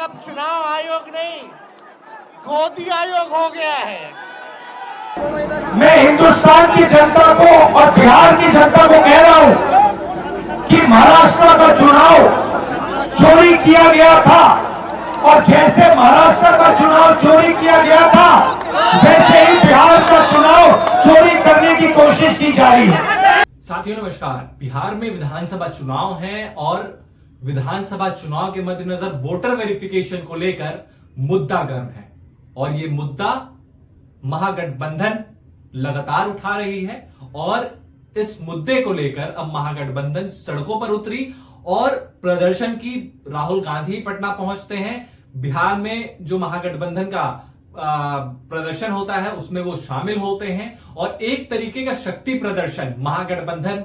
अब चुनाव आयोग नहीं, गोदी आयोग हो गया है। मैं हिंदुस्तान की जनता को और बिहार की जनता को कह रहा हूं कि महाराष्ट्र का चुनाव चोरी किया गया था, और जैसे महाराष्ट्र का चुनाव चोरी किया गया था, वैसे ही बिहार का चुनाव चोरी करने की कोशिश की जा रही है। साथियों नमस्कार। बिहार में विधानसभा चुनाव हैं और विधानसभा चुनाव के मद्देनजर वोटर वेरिफिकेशन को लेकर मुद्दा गर्म है, और ये मुद्दा महागठबंधन लगातार उठा रही है। और इस मुद्दे को लेकर अब महागठबंधन सड़कों पर उतरी और प्रदर्शन की। राहुल गांधी पटना पहुंचते हैं। बिहार में जो महागठबंधन का प्रदर्शन होता है उसमें वो शामिल होते हैं, और एक तरीके का शक्ति प्रदर्शन महागठबंधन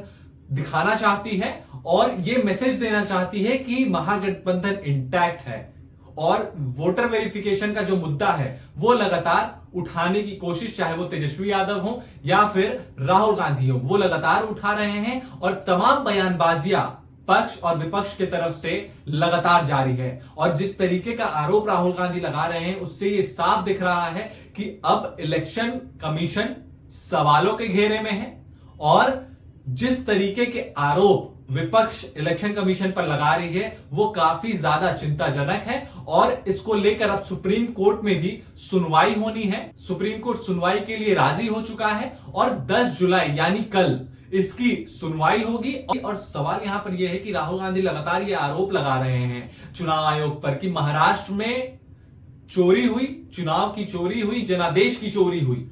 दिखाना चाहती है और ये मैसेज देना चाहती है कि महागठबंधन इंटैक्ट है। और वोटर वेरिफिकेशन का जो मुद्दा है वो लगातार उठाने की कोशिश, चाहे वो तेजस्वी यादव हो या फिर राहुल गांधी हो, वो लगातार उठा रहे हैं। और तमाम बयानबाजियां पक्ष और विपक्ष की तरफ से लगातार जारी है। और जिस तरीके का आरोप राहुल गांधी लगा रहे हैं उससे ये साफ दिख रहा है कि अब इलेक्शन कमीशन सवालों के घेरे में है, और जिस तरीके के आरोप विपक्ष इलेक्शन कमीशन पर लगा रही है वो काफी ज्यादा चिंताजनक है। और इसको लेकर अब सुप्रीम कोर्ट में भी सुनवाई होनी है। सुप्रीम कोर्ट सुनवाई के लिए राजी हो चुका है और 10 जुलाई यानी कल इसकी सुनवाई होगी। और सवाल यहां पर यह है कि राहुल गांधी लगातार ये आरोप लगा रहे हैं चुनाव आयोग पर कि महाराष्ट्र में चोरी हुई, चुनाव की चोरी हुई, जनादेश की चोरी हुई,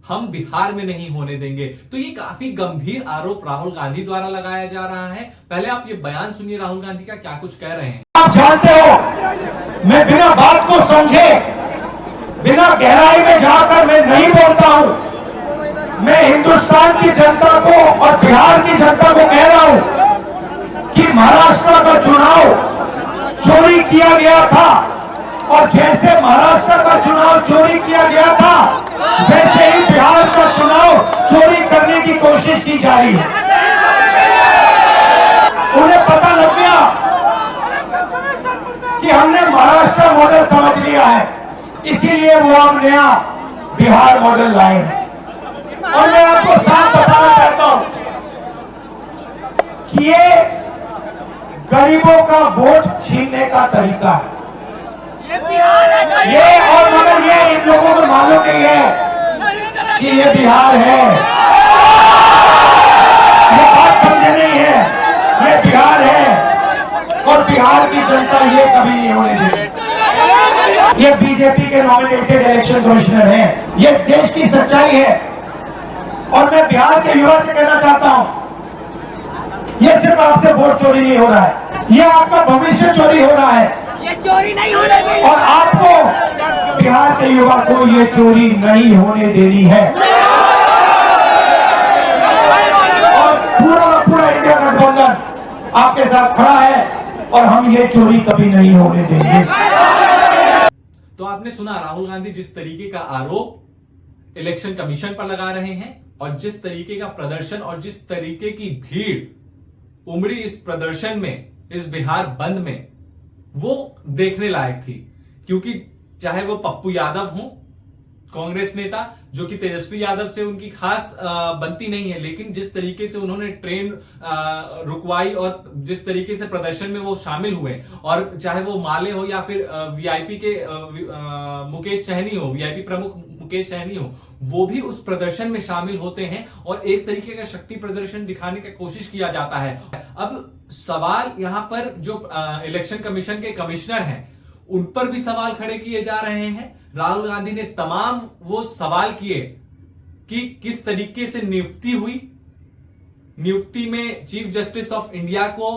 हम बिहार में नहीं होने देंगे। तो ये काफी गंभीर आरोप राहुल गांधी द्वारा लगाया जा रहा है। पहले आप ये बयान सुनिए राहुल गांधी का, क्या कुछ कह रहे हैं। आप जानते हो, मैं बिना बात को समझे, बिना गहराई में जाकर मैं नहीं बोलता हूं। मैं हिंदुस्तान की जनता को और बिहार की जनता को कह रहा हूं कि महाराष्ट्र का चुनाव चोरी किया गया था, और जैसे महाराष्ट्र का चुनाव चोरी किया गया था, वैसे ही बिहार का चुनाव चोरी करने की कोशिश की जा रही है। उन्हें पता लग गया कि हमने महाराष्ट्र मॉडल समझ लिया है, इसीलिए वो हम नया बिहार मॉडल लाए हैं। और मैं आपको साफ बताना चाहता हूं कि ये गरीबों का वोट छीनने का तरीका है ये। और मगर ये इन लोगों को मालूम नहीं है कि ये बिहार है, ये बात समझे नहीं है, ये बिहार है और बिहार की जनता ये कभी नहीं होने देगी। ये बीजेपी के नॉमिनेटेड इलेक्शन कमिश्नर हैं, ये देश की सच्चाई है। और मैं बिहार के युवा से कहना चाहता हूं, ये सिर्फ आपसे वोट चोरी नहीं हो रहा है, ये आपका भविष्य चोरी हो रहा है। ये चोरी नहीं होने देनी, और आपको बिहार के युवा को ये चोरी नहीं होने देनी है। और पूरा का पूरा इंडिया गठबंधन आपके साथ खड़ा है और हम ये चोरी कभी नहीं होने देंगे। तो आपने सुना राहुल गांधी जिस तरीके का आरोप इलेक्शन कमीशन पर लगा रहे हैं, और जिस तरीके का प्रदर्शन और जिस तरीके की भीड़ उमड़ी इस प्रदर्शन में, इस बिहार बंद में, वो देखने लायक थी। क्योंकि चाहे वो पप्पू यादव हो, कांग्रेस नेता, जो कि तेजस्वी यादव से उनकी खास बनती नहीं है, लेकिन जिस तरीके से उन्होंने ट्रेन रुकवाई और जिस तरीके से प्रदर्शन में वो शामिल हुए, और चाहे वो माले हो या फिर वीआईपी के मुकेश सहनी हो, वीआईपी प्रमुख मुकेश सहनी हो, वो भी उस प्रदर्शन में शामिल होते हैं और एक तरीके का शक्ति प्रदर्शन दिखाने की कोशिश किया जाता है। अब सवाल यहां पर जो इलेक्शन कमीशन के कमिश्नर हैं उन पर भी सवाल खड़े किए जा रहे हैं। राहुल गांधी ने तमाम वो सवाल किए कि किस तरीके से नियुक्ति हुई, नियुक्ति में चीफ जस्टिस ऑफ इंडिया को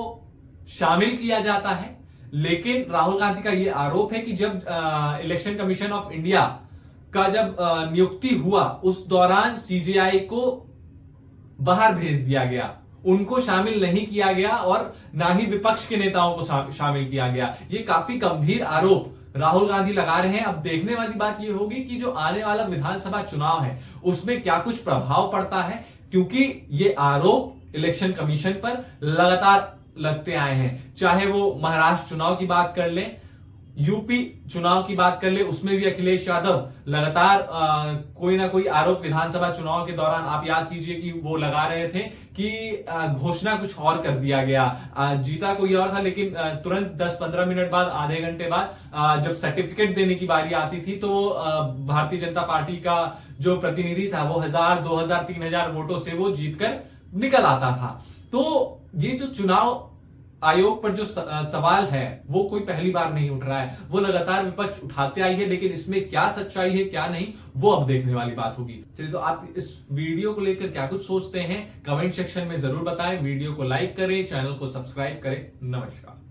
शामिल किया जाता है। लेकिन राहुल गांधी का यह आरोप है कि जब इलेक्शन कमीशन ऑफ इंडिया का जब नियुक्ति हुआ उस दौरान सीजेआई को बाहर भेज दिया गया, उनको शामिल नहीं किया गया और ना ही विपक्ष के नेताओं को शामिल किया गया। ये काफी गंभीर आरोप राहुल गांधी लगा रहे हैं। अब देखने वाली बात यह होगी कि जो आने वाला विधानसभा चुनाव है उसमें क्या कुछ प्रभाव पड़ता है, क्योंकि ये आरोप इलेक्शन कमीशन पर लगातार लगते आए हैं। चाहे वो महाराष्ट्र चुनाव की बात कर लें, यूपी चुनाव की बात कर ले, उसमें भी अखिलेश यादव लगातार कोई ना कोई आरोप विधानसभा चुनाव के दौरान आप याद कीजिए कि वो लगा रहे थे कि घोषणा कुछ और कर दिया गया, जीता कोई और था, लेकिन तुरंत 10-15 मिनट बाद, आधे घंटे बाद जब सर्टिफिकेट देने की बारी आती थी तो भारतीय जनता पार्टी का जो प्रतिनिधि था वो 1000, 2000, 3000 वोटों से वो जीतकर निकल आता था। तो ये जो चुनाव आयोग पर जो सवाल है वो कोई पहली बार नहीं उठ रहा है, वो लगातार विपक्ष उठाते आई है, लेकिन इसमें क्या सच्चाई है क्या नहीं वो अब देखने वाली बात होगी। चलिए, तो आप इस वीडियो को लेकर क्या कुछ सोचते हैं कमेंट सेक्शन में जरूर बताएं, वीडियो को लाइक करें, चैनल को सब्सक्राइब करें। नमस्कार।